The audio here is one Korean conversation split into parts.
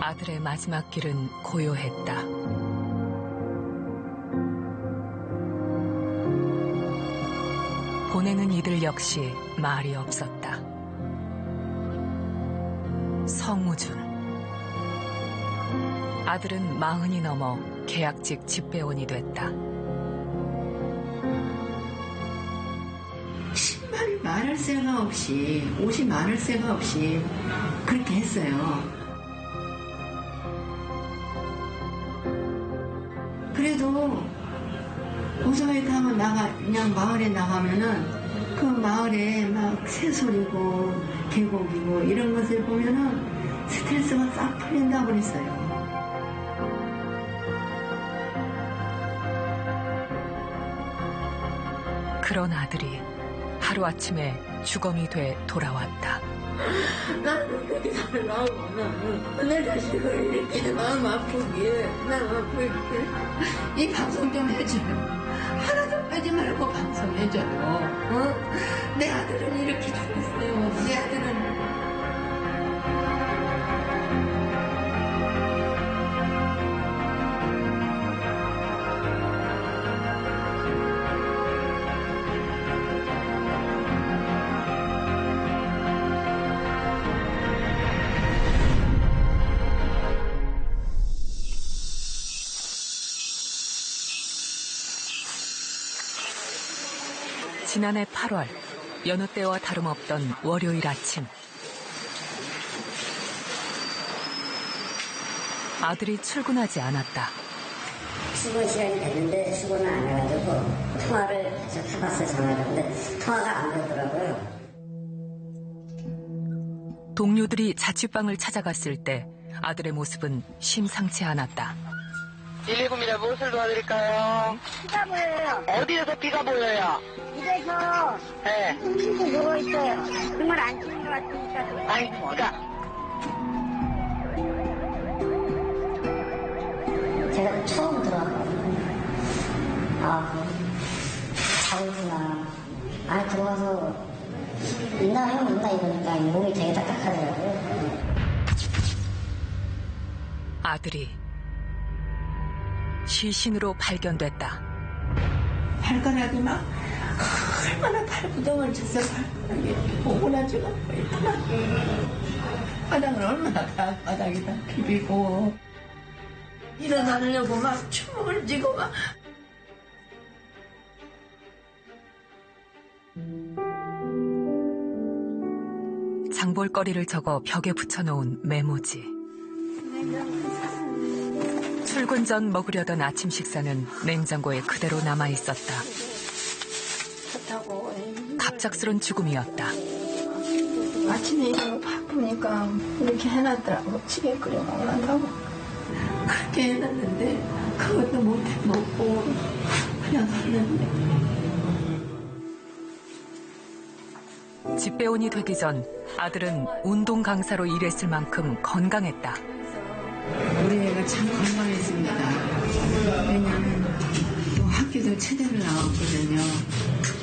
아들의 마지막 길은 고요했다. 보내는 이들 역시 말이 없었다. 성우준. 아들은 40이 넘어 계약직 집배원이 됐다. 신발이 많을 새가 없이, 옷이 많을 새가 없이 그렇게 했어요. 그래도 오토바이 타고 그냥 마을에 나가면은 그 마을에 막 새소리고 계곡이고 이런 것을 보면은 스트레스가 싹 풀린다고 그랬어요. 그런 아들이 하루아침에 주검이 돼 돌아왔다. 나는 그렇게 살라고 나는 내 자식을 이렇게 마음 아프게 이 방송 좀 해줘요. 하나 좀 빼지 말고 방송해줘요. 내 아들은 이렇게 죽었어요. 내 아들은 지난해 8월, 여느 때와 다름없던 월요일 아침. 아들이 출근하지 않았다. 출근 시간이 됐는데 출근을 안 해가지고 통화를 해봤어요, 전화를. 근데 통화가 안 되더라고요. 동료들이 자취방을 찾아갔을 때 아들의 모습은 심상치 않았다. 119입니다. 무엇을 도와드릴까요? 비가 보여요. 어디에서 비가 보여요? 집에서 네. 숨쉬고 누워있어요. 정말 안 치는 것 같으니까. 아니, 비가. 제가 처음 들어왔거든요. 아, 자고 있구나. 안에 들어와서 온다 이러니까 몸이 되게 딱딱하더라고요. 아들이 시신으로 발견됐다. 발가락이 막 얼마나 발구덩을 쳐서 발가락이 오그라지고 있구나. 바닥은 얼마나 바닥이 다 비비고 일어나려고 막 춤을 지고 막 장볼거리를 적어 벽에 붙여놓은 메모지. 출근 전 먹으려던 아침 식사는 냉장고에 그대로 남아있었다. 갑작스런 죽음이었다. 아침에 일어나고 바쁘니까 이렇게 해놨더라고. 찌개 끓여 먹으라고. 그렇게 해놨는데 그것도 못해 먹고 그냥 갔는데. 집배원이 되기 전 아들은 운동 강사로 일했을 만큼 건강했다. 우리 애가 참 건강했습니다. 왜냐면 또 학교도 체대를 나왔거든요.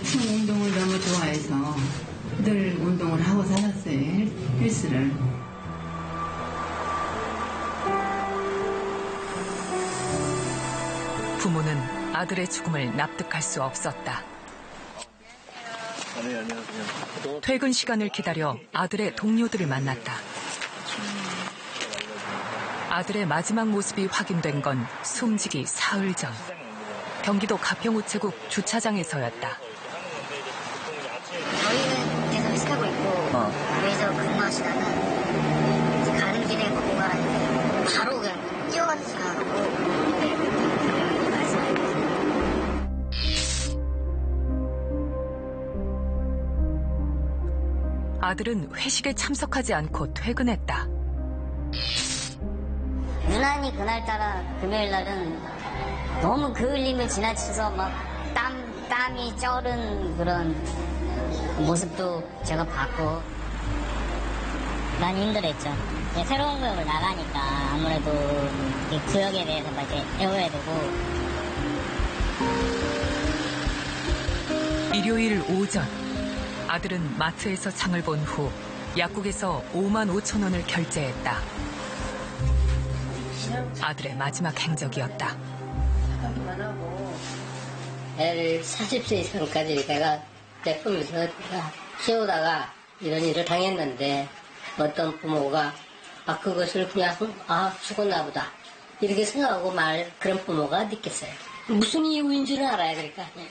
참 운동을 너무 좋아해서 늘 운동을 하고 살았어요. 헬스를. 부모는 아들의 죽음을 납득할 수 없었다. 네, 안녕하세요. 퇴근 시간을 기다려 아들의 동료들을 만났다. 아들의 마지막 모습이 확인된 건 숨지기 사흘 전. 경기도 가평우체국 주차장에서였다. 저희는 계속 헬스하고 있고 여기서 근무하시다가 이제 가는 길에 뭔가 바로 그냥 뛰어가면서 가고 아들은 회식에 참석하지 않고 퇴근했다. 유난히 그날따라 금요일날은 너무 그 흘림을 지나쳐서 막 땀이 쩔은 그런 모습도 제가 봤고 많이 힘들었죠. 새로운 구역을 나가니까 아무래도 이 구역에 대해서 막 이제 배워야 되고. 일요일 오전 아들은 마트에서 장을 본 후 약국에서 5만 5천 원을 결제했다. 아들의 마지막 행적이었다. 애를 40세 이상까지 내가 내뿜면서 내가 키우다가 이런 일을 당했는데 어떤 부모가 그것을 그냥 죽었나 보다 이렇게 생각하고 말 그런 부모가 어디 있겠어요. 무슨 이유인 줄 알아야 될 거 아니에요.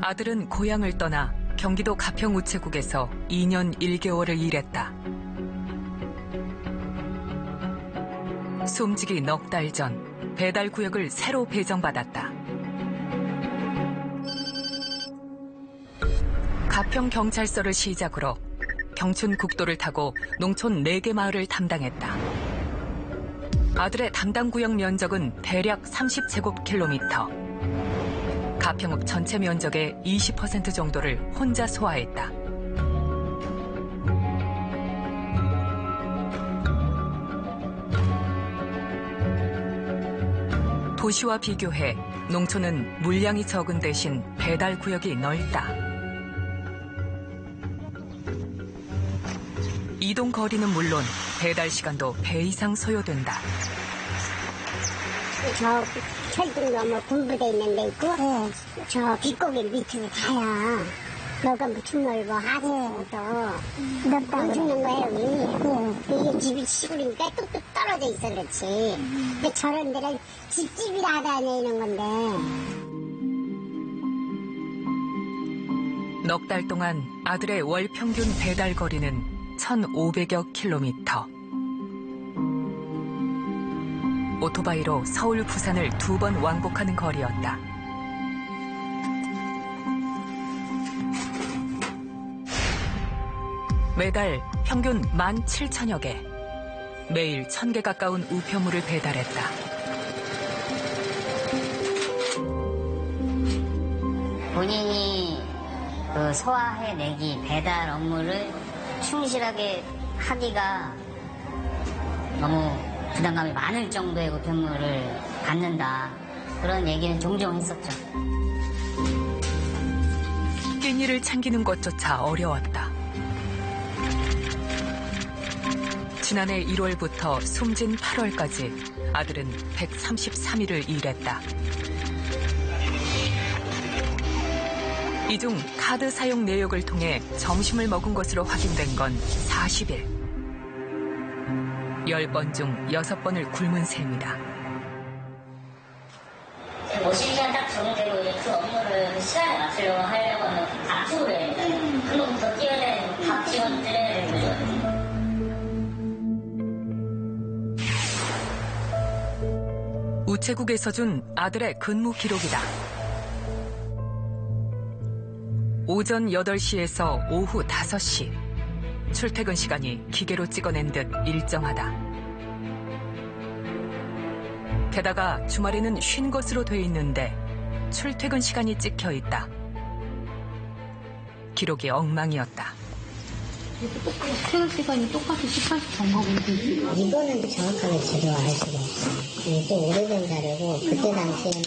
아들은 고향을 떠나 경기도 가평 우체국에서 2년 1개월을 일했다. 숨지기 넉 달 전 배달 구역을 새로 배정받았다. 가평 경찰서를 시작으로 경춘 국도를 타고 농촌 4개 마을을 담당했다. 아들의 담당 구역 면적은 대략 30제곱킬로미터. 가평읍 전체 면적의 20% 정도를 혼자 소화했다. 도시와 비교해 농촌은 물량이 적은 대신 배달 구역이 넓다. 이동 거리는 물론 배달 시간도 배 이상 소요된다. 저 철도 너머 분부돼 있는 데 있고 저 빗고개 밑으로 가야 너가 무슨 넓어 하늘도 넓다고 주는 거예요. 이게 집이 시골이니까 뚝뚝 떨어져 있어 그렇지. 근데 저런 데는 집집이라 다니는 건데. 넉 달 동안 아들의 월 평균 배달 거리는 1,500여 킬로미터. 오토바이로 서울, 부산을 2번 왕복하는 거리였다. 매달 평균 17,000여 개, 매일 1,000개 가까운 우편물을 배달했다. 본인이 소화해내기 배달 업무를 충실하게 하기가 너무 부담감이 많을 정도의 우편물을 받는다. 그런 얘기는 종종 했었죠. 끼니를 챙기는 것조차 어려웠다. 지난해 1월부터 숨진 8월까지 아들은 133일을 일했다. 이 중 카드 사용 내역을 통해 점심을 먹은 것으로 확인된 건 40일. 10번 중 6번을 굶은 셈이다. 50시간 딱 적용되고 이제 그 업무를 시간에 맞추려고 하려고 하면 압축을 해야 됩니다. 한번부터 뛰어야 되는 밥 직원 때려야 되는 거죠. 우체국에서 준 아들의 근무 기록이다. 오전 8시에서 오후 5시. 출퇴근 시간이 기계로 찍어낸 듯 일정하다. 게다가 주말에는 쉰 것으로 돼 있는데 출퇴근 시간이 찍혀 있다. 기록이 엉망이었다. 퇴근 시간이 똑같이 18시 정하고 있는데 이거는 정확하게 제가 알 수가 없어요. 이게 좀 오래된 자료고 그때 당시에는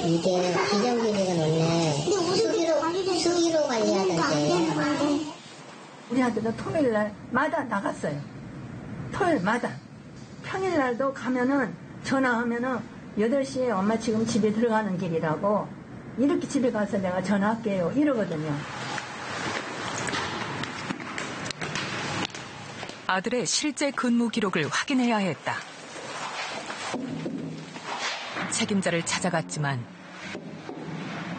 이게 비정규직은 원래 수기로 관리하던데 우리 아들은 토요일날마다 나갔어요. 토요일마다. 평일날도 가면은 전화하면은 8시에 엄마 지금 집에 들어가는 길이라고 이렇게 집에 가서 내가 전화할게요 이러거든요. 아들의 실제 근무 기록을 확인해야 했다. 책임자를 찾아갔지만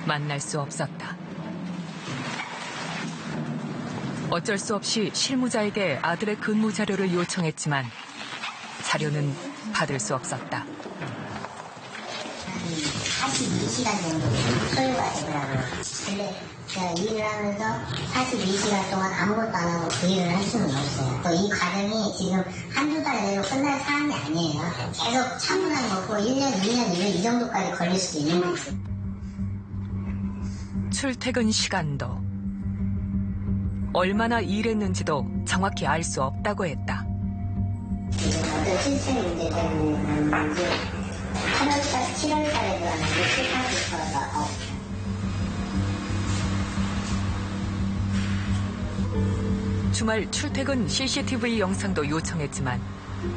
만날 수 없었다. 어쩔 수 없이 실무자에게 아들의 근무 자료를 요청했지만 자료는 받을 수 없었다. 42시간 정도 소요가 되더라고요. 근데 제가 일을 하면서 42시간 동안 아무것도 안 하고 그 일을 할 수는 없어요. 이 과정이 지금 한두 달 내로 끝날 사안이 아니에요. 계속 차분하게 먹고 1년, 2년, 2년 이 정도까지 걸릴 수도 있는 거죠. 출퇴근 시간도 얼마나 일했는지도 정확히 알 수 없다고 했다. 어떤 실체 문제 때문에 이제 7월달에 들어갔는데 7, 8월부터 주말 출퇴근 CCTV 영상도 요청했지만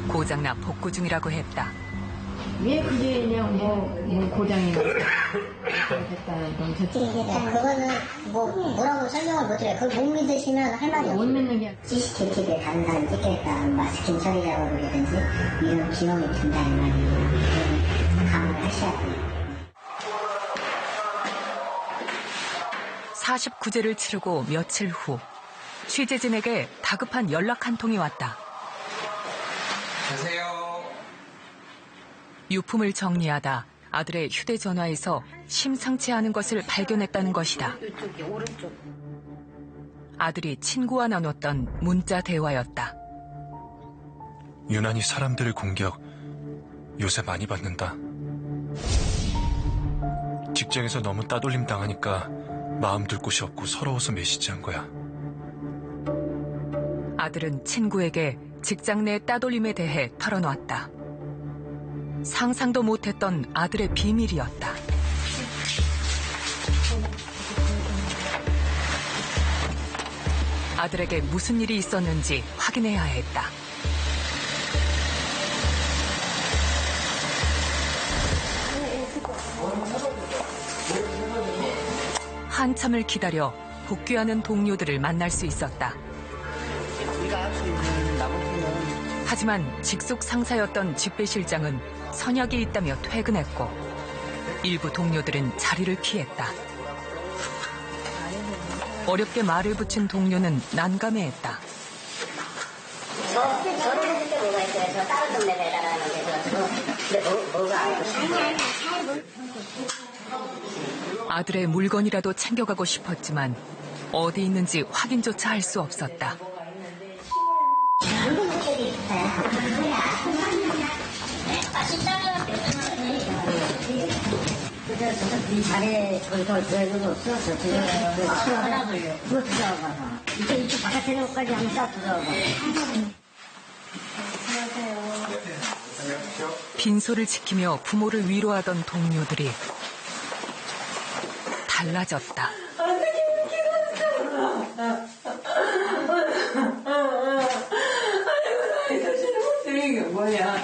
고장나 복구 중이라고 했다. 왜 그게 그냥 뭐 고장이 됐다는 건 대체 그거는 뭐라고 설명을 못해요. 그걸 못 믿으시면 할 말이 못 없어요. 믿는 게 CCTV에 다른 사람이 찍겠다. 마스킹 처리 작업이라든지 이런 기능이 든다는 말이에요. 그건 감안을 하셔야 돼요. 49제를 치르고 며칠 후 취재진에게 다급한 연락 한 통이 왔다. 안녕하세요. 유품을 정리하다 아들의 휴대전화에서 심상치 않은 것을 발견했다는 것이다. 아들이 친구와 나눴던 문자 대화였다. 유난히 사람들 공격 요새 많이 받는다. 직장에서 너무 따돌림 당하니까 마음 둘 곳이 없고 서러워서 메시지한 거야. 아들은 친구에게 직장 내 따돌림에 대해 털어놨다. 상상도 못했던 아들의 비밀이었다. 아들에게 무슨 일이 있었는지 확인해야 했다. 한참을 기다려 복귀하는 동료들을 만날 수 있었다. 하지만 직속 상사였던 집배실장은 선약이 있다며 퇴근했고 일부 동료들은 자리를 피했다. 어렵게 말을 붙인 동료는 난감해했다. 저를 했을 때 뭐가 있어요? 저 다른 동네 배달하는데 근데 뭐가 아들의 물건이라도 챙겨가고 싶었지만 어디 있는지 확인조차 할 수 없었다. 이 자리에 저기서 내려도 없어. 저 지금 그거 들어가봐. 이쪽 바깥에 있는 것까지 한번 싹 들어가봐. 빈소를 지키며 부모를 위로하던 동료들이 달라졌다. 이게 뭐야?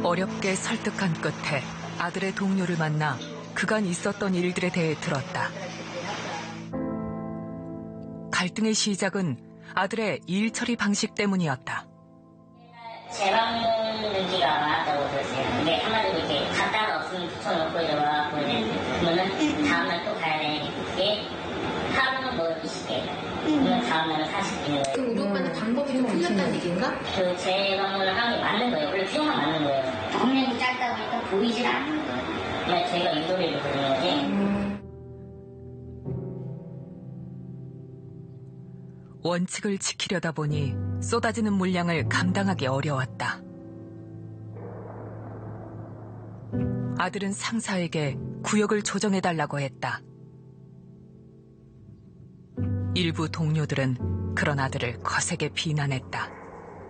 어렵게 설득한 끝에 아들의 동료를 만나 그간 있었던 일들에 대해 들었다. 갈등의 시작은 아들의 일 처리 방식 때문이었다. 재방문지가 많았다고 들었어요. 근데 한마디로 이렇게 갖다가 없으면 붙여놓고 이러고 그러면은 다음날 또 가야 되게 하루는 뭐 20개, 그러면 다음날은 40개. 그럼 우리 오빠는 방법이 좀 틀렸다는 얘기인가? 그 재방문을 하는 게 맞는 거예요. 원래 필요만 맞는 거예요. 동네이 짧다 보니까 보이질 않는 거예요. 그냥 저희가 유도리를 부르는 거지. 원칙을 지키려다 보니 쏟아지는 물량을 감당하기 어려웠다. 아들은 상사에게 구역을 조정해달라고 했다. 일부 동료들은 그런 아들을 거세게 비난했다.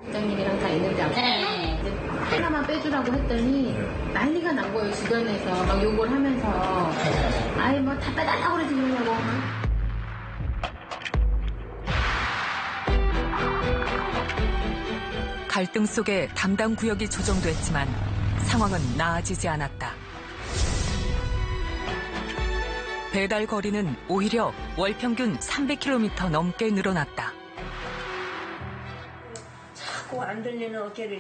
부장님이랑 다 있는데 하나만 빼주라고 했더니 난리가 난 거예요. 주변에서 막 욕을 하면서 아예 뭐 다 빼달라고 그러지 그러냐고. 갈등 속에 담당 구역이 조정됐지만 상황은 나아지지 않았다. 배달 거리는 오히려 월 평균 300km 넘게 늘어났다.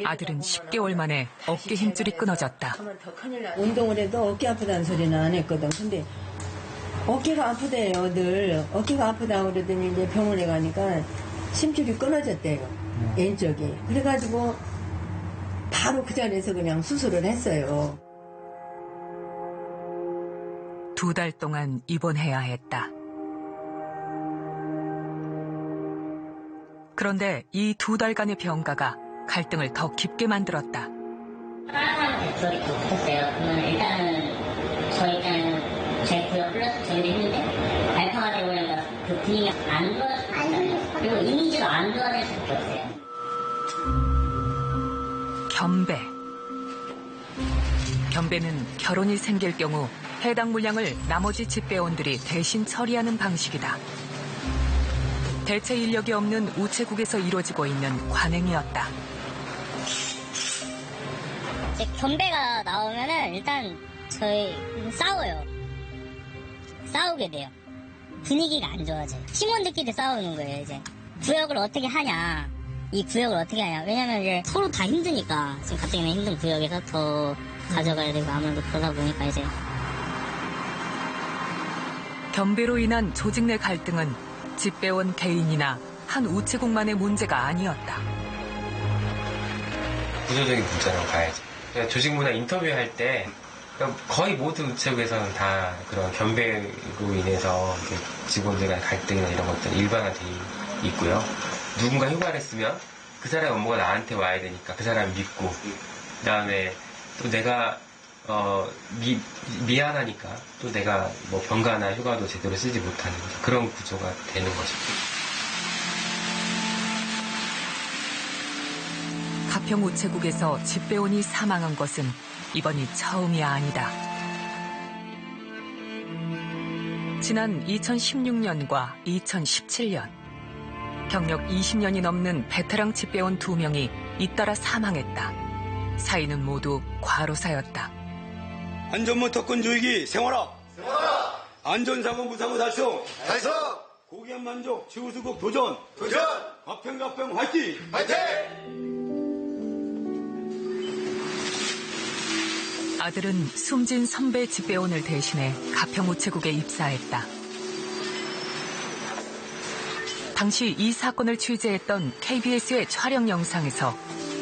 아들은 10개월 만에 어깨 힘줄이 끊어졌다. 운동을 해도 어깨 아프다는 소리는 안 했거든. 근데 어깨가 아프대요, 늘. 어깨가 아프다고 그러더니 이제 병원에 가니까 심줄이 끊어졌대요. 왼쪽이. 그래가지고 바로 그 자리에서 그냥 수술을 했어요. 2달 동안 입원해야 했다. 그런데 이 2달간의 병가가 갈등을 더 깊게 만들었다. 다른 사람한테 그렇게 했어요. 그러면 일단은 제 저희가 플러스 저희도 했는데 발파가 되고 나니까 그 분위기가 안 좋아졌어요. 그리고 이미지가 안 좋아질 수밖에 없어요. 겸배. 겸배는 결혼이 생길 경우 해당 물량을 나머지 집배원들이 대신 처리하는 방식이다. 대체 인력이 없는 우체국에서 이루어지고 있는 관행이었다. 이제 겸배가 나오면은 일단 저희 싸워요. 싸우게 돼요. 분위기가 안 좋아져요. 팀원들끼리 싸우는 거예요, 이제. 구역을 어떻게 하냐. 이 구역을 어떻게 하냐. 왜냐면 이제 서로 다 힘드니까. 지금 갑자기 힘든 구역에서 더 가져가야 되고 아무래도 그러다 보니까 이제. 겸배로 인한 조직 내 갈등은 집배원 개인이나 한 우체국만의 문제가 아니었다. 구조적인 문제라고 봐야지. 조직 문화 인터뷰할 때 거의 모든 우체국에서는 다 그런 겸배로 인해서 직원들 간의 갈등이나 이런 것들이 일반화되어 있고요. 누군가 휴가를 했으면 그 사람의 업무가 나한테 와야 되니까 그 사람 믿고, 그 다음에 또 내가 미안하니까 또 내가 뭐 병가나 휴가도 제대로 쓰지 못하는 그런 구조가 되는 것이죠. 가평 우체국에서 집배원이 사망한 것은 이번이 처음이 아니다. 지난 2016년과 2017년 경력 20년이 넘는 베테랑 집배원 2명이 잇따라 사망했다. 사인은 모두 과로사였다. 안전모 특권 조이기 생활화. 안전사고 무사고 달성. 고귀한 만족 최우수국 도전. 가평 화이팅. 아들은 숨진 선배 집배원을 대신해 가평 우체국에 입사했다. 당시 이 사건을 취재했던 KBS의 촬영 영상에서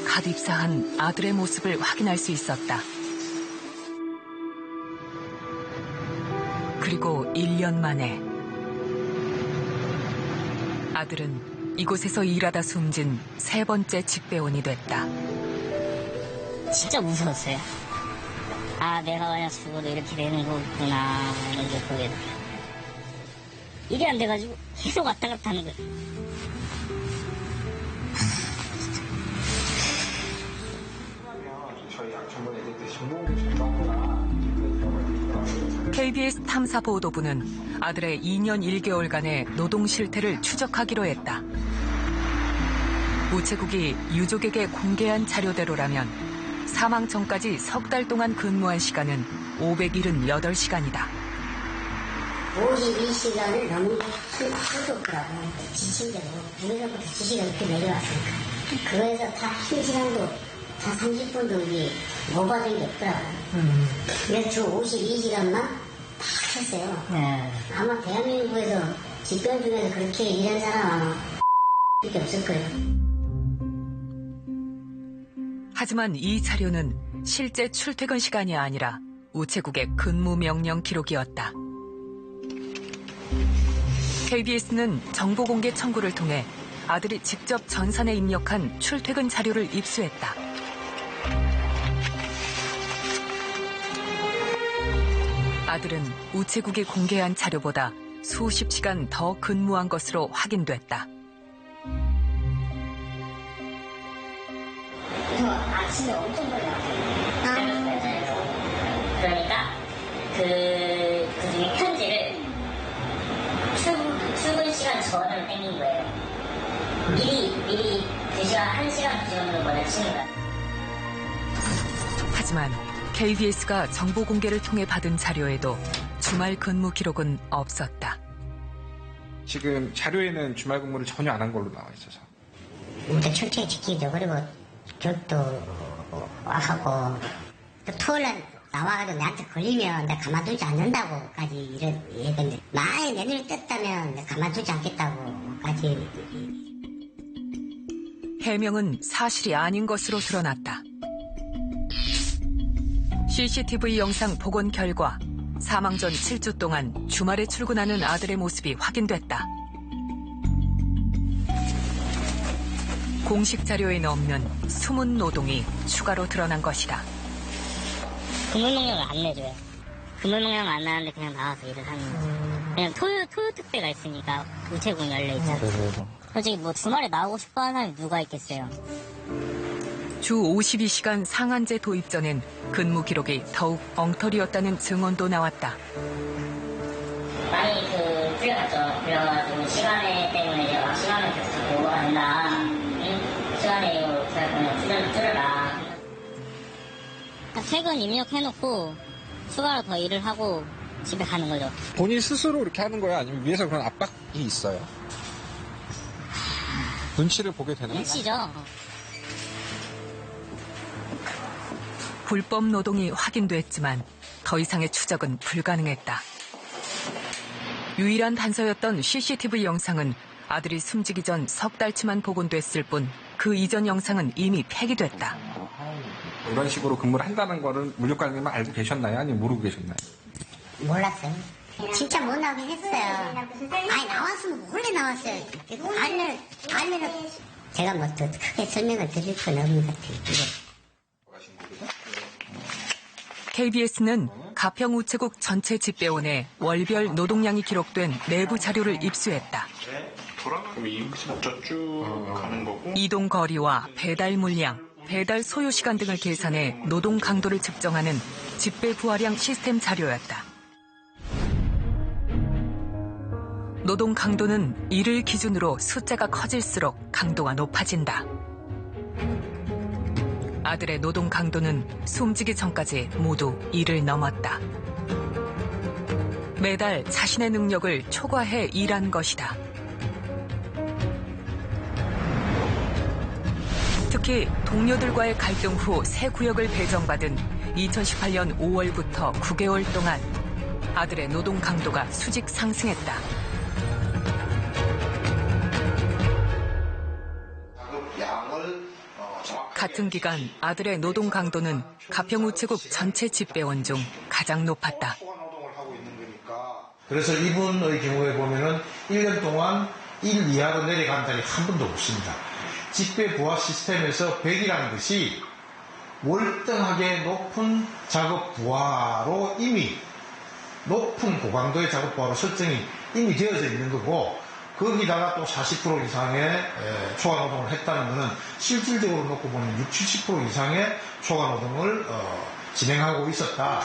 갓 입사한 아들의 모습을 확인할 수 있었다. 그리고 1년 만에 아들은 이곳에서 일하다 숨진 3번째 집배원이 됐다. 진짜 무서웠어요. 아, 내가 그냥 죽어도 이렇게 되는 거구나, 이런 게 보게 돼. 일이 안 돼가지고 계속 왔다 갔다 하는 거예요. KBS 탐사보도부는 아들의 2년 1개월간의 노동 실태를 추적하기로 했다. 우체국이 유족에게 공개한 자료대로라면 사망 전까지 석 달 동안 근무한 시간은 578시간이다. 52시간을 너무 수고더라고. 지친 대로 우리로부터 지시가 이렇게 내려왔으니까 그거에서 다 1시간도 다 30분도 이게 못 받은 게 없더라고. 그래서 주 52시간만 다 했어요. 아마 대한민국에서 집배원 중에서 그렇게 일한 사람 아마 밖에 없을 거예요. 하지만 이 자료는 실제 출퇴근 시간이 아니라 우체국의 근무 명령 기록이었다. KBS는 정보공개 청구를 통해 아들이 직접 전산에 입력한 출퇴근 자료를 입수했다. 아들은 우체국이 공개한 자료보다 수십 시간 더 근무한 것으로 확인됐다. 아침에 엄청 빨리 왔어요. 그러니까 그 중에 편지를 출근 시간 전으로 땡긴 거예요. 미리 2시간, 1시간, 2시간 정도 보내치는 거예요. 하지만 KBS가 정보 공개를 통해 받은 자료에도 주말 근무 기록은 없었다. 지금 자료에는 주말 근무를 전혀 안 한 걸로 나와 있어서. 일단 철저히 지키죠. 그리고 교육도 하고 또 토요일날 나와가지고 나한테 걸리면 내가 가만두지 않는다고까지 이랬는데 만약에 내 눈이 떴다면 내가 가만두지 않겠다고까지. 해명은 사실이 아닌 것으로 드러났다. CCTV 영상 복원 결과 사망 전 7주 동안 주말에 출근하는 아들의 모습이 확인됐다. 공식 자료에는 없는 숨은 노동이 추가로 드러난 것이다. 근무 능력을 안 내줘요. 근무 명령 안 나는데 그냥 나와서 일을 하는 거죠. 그냥 토요 특배가 있으니까 우체국 열려 있잖아요. 솔직히 뭐 주말에 나오고 싶어 하는 사람이 누가 있겠어요. 주 52시간 상한제 도입 전엔 근무 기록이 더욱 엉터리였다는 증언도 나왔다. 많이 풀려갔죠. 그래가지고 시간에 때문에 제가 시간을 더 쓰고 한다. 시간에 이거 그냥 줄여라. 퇴근 입력해놓고 추가로 더 일을 하고 집에 가는 거죠. 본인 스스로 이렇게 하는 거야? 아니면 위에서 그런 압박이 있어요? 눈치를 보게 되나요? 눈치죠. 불법 노동이 확인됐지만 더 이상의 추적은 불가능했다. 유일한 단서였던 CCTV 영상은 아들이 숨지기 전 석 달치만 복원됐을 뿐 그 이전 영상은 이미 폐기됐다. 이런 식으로 근무를 한다는 거를 물류관님은 알고 계셨나요? 아니면 모르고 계셨나요? 몰랐어요. 진짜 못 나오긴 했어요. 아니 나왔으면 원래 나왔어요. 알면은 제가 뭐 더 크게 설명을 드릴 건 없는 것 같아요. KBS는 가평우체국 전체 집배원의 월별 노동량이 기록된 내부 자료를 입수했다. 그럼 이부터 쭉 가는 거고. 이동 거리와 배달 물량, 배달 소요 시간 등을 계산해 노동 강도를 측정하는 집배 부하량 시스템 자료였다. 노동 강도는 이를 기준으로 숫자가 커질수록 강도가 높아진다. 아들의 노동 강도는 숨지기 전까지 모두 1을 넘었다. 매달 자신의 능력을 초과해 일한 것이다. 특히 동료들과의 갈등 후 새 구역을 배정받은 2018년 5월부터 9개월 동안 아들의 노동 강도가 수직 상승했다. 같은 기간 아들의 노동 강도는 가평우체국 전체 집배원 중 가장 높았다. 그래서 이분의 경우에 보면은 1년 동안 1 이하로 내려간 달이 한 번도 없습니다. 집배 부하 시스템에서 100이라는 것이 월등하게 높은 작업 부하로 이미 높은 고강도의 작업 부하로 설정이 이미 되어져 있는 거고, 거기다가 또 40% 이상의 초과 노동을 했다는 것은 실질적으로 놓고 보면 60, 70% 이상의 초과 노동을 진행하고 있었다.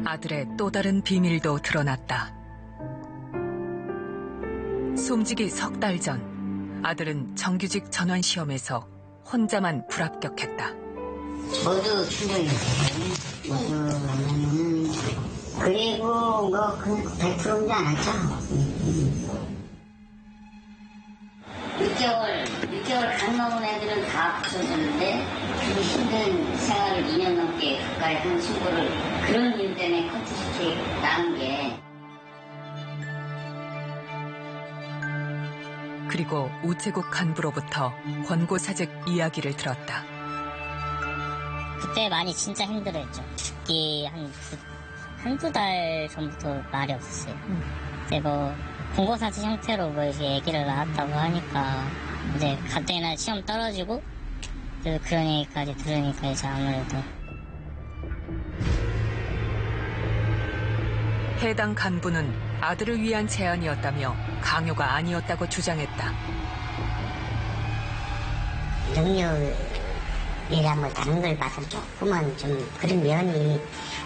아들의 또 다른 비밀도 드러났다. 숨지기 석 달 전, 아들은 정규직 전환 시험에서 혼자만 불합격했다. 모두 충족이었어요. 모두. 그리고 뭐 100%인지 않았죠. 6개월 간 넘은 애들은 다 붙여줬는데 그 힘든 생활을 2년 넘게 가까이 한 친구를 그런 일 때문에 커트시키 나은 게. 그리고 우체국 간부로부터 권고사직 이야기를 들었다. 그때 많이 진짜 힘들어했죠. 죽기 한두 달 전부터 말이 없었어요. 이제 뭐 권고사직 형태로 뭐 이렇게 얘기를 나왔다고 하니까 이제 갑자기나 시험 떨어지고 그런 얘기까지 들으니까 이제 아무래도. 해당 간부는 아들을 위한 제안이었다며 강요가 아니었다고 주장했다. 능력이라 뭐 다른 걸 봐서 조금은 좀 그런 면이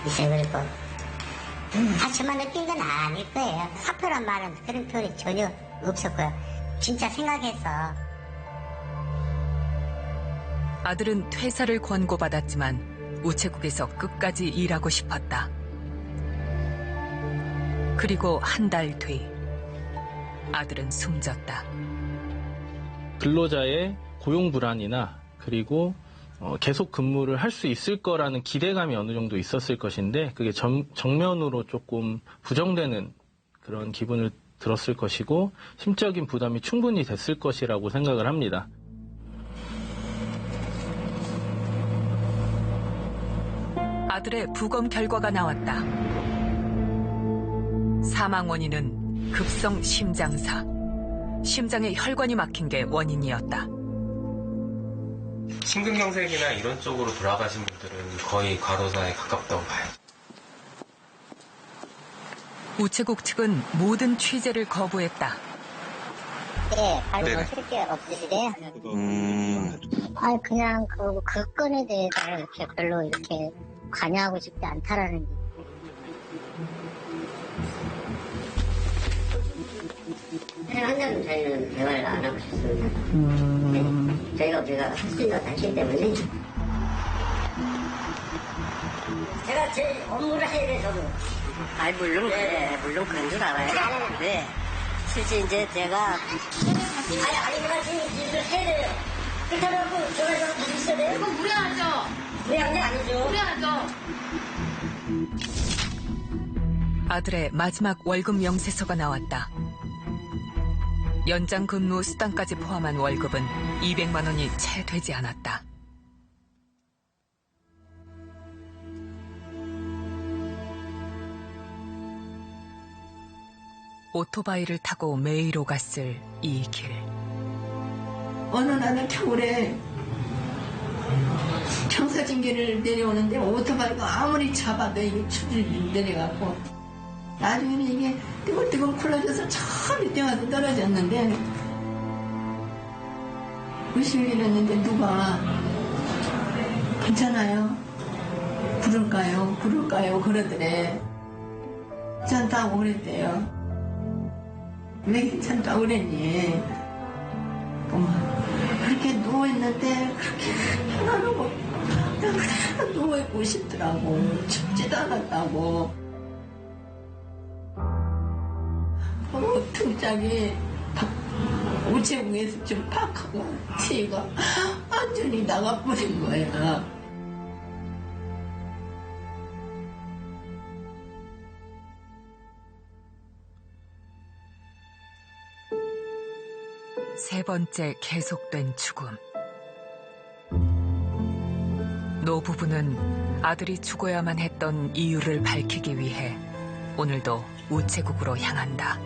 있어요. 그리고 다시만 느낀 건 아닐 거예요. 사표란 말은 그런 표현이 전혀 없었고요. 진짜 생각해서. 아들은 퇴사를 권고받았지만 우체국에서 끝까지 일하고 싶었다. 그리고 한 달 뒤 아들은 숨졌다. 근로자의 고용 불안이나 그리고 계속 근무를 할 수 있을 거라는 기대감이 어느 정도 있었을 것인데 그게 정면으로 조금 부정되는 그런 기분을 들었을 것이고 심적인 부담이 충분히 됐을 것이라고 생각을 합니다. 아들의 부검 결과가 나왔다. 사망 원인은 급성 심장사. 심장에 혈관이 막힌 게 원인이었다. 심근경색이나 이런 쪽으로 돌아가신 분들은 거의 과도사에 가깝다고 봐요. 우체국 측은 모든 취재를 거부했다. 네, 알고 쓸 게 없으시대요. 아니, 그냥 그 건에 대해서 이렇게 별로 이렇게 관여하고 싶지 않다라는 게. 환자분 저희는 대화를 안 하고 싶습니다. 저희가 할 수 있는 건 않기 때문에. 제가 제 업무를 해야 돼서도. 아니, 물론, 네, 물론 그런 줄 알아요. 네. 실제 이제 제가. 아니, 내가 지금 일을 해야 돼요. 그렇다고 제가 좀 다시 있어야 돼요? 그건 무례하죠. 무례한 게 아니죠. 무례하죠. 아들의 마지막 월급 명세서가 나왔다. 연장 근무 수당까지 포함한 월급은 200만 원이 채 되지 않았다. 오토바이를 타고 매일 오갔을 이 길. 어느 날은 겨울에 청사진길을 내려오는데 오토바이가 아무리 잡아도 이게 추질 내려가고 나중에는 이게 뜨글뜨글 굴러져서 저 밑에 가서 떨어졌는데 의식을 했는데 누가 괜찮아요? 부를까요? 그러더래. 괜찮다고 그랬대요. 왜 괜찮다고 그랬니? 그렇게 누워있는데 그렇게 편안하고 그냥 그대로 누워있고 싶더라고. 춥지도 않았다고. 등짝이 우체국에서 좀 팍하고 티가 완전히 나가버린 거야. 세 번째 계속된 죽음. 노 부부는 아들이 죽어야만 했던 이유를 밝히기 위해 오늘도 우체국으로 향한다.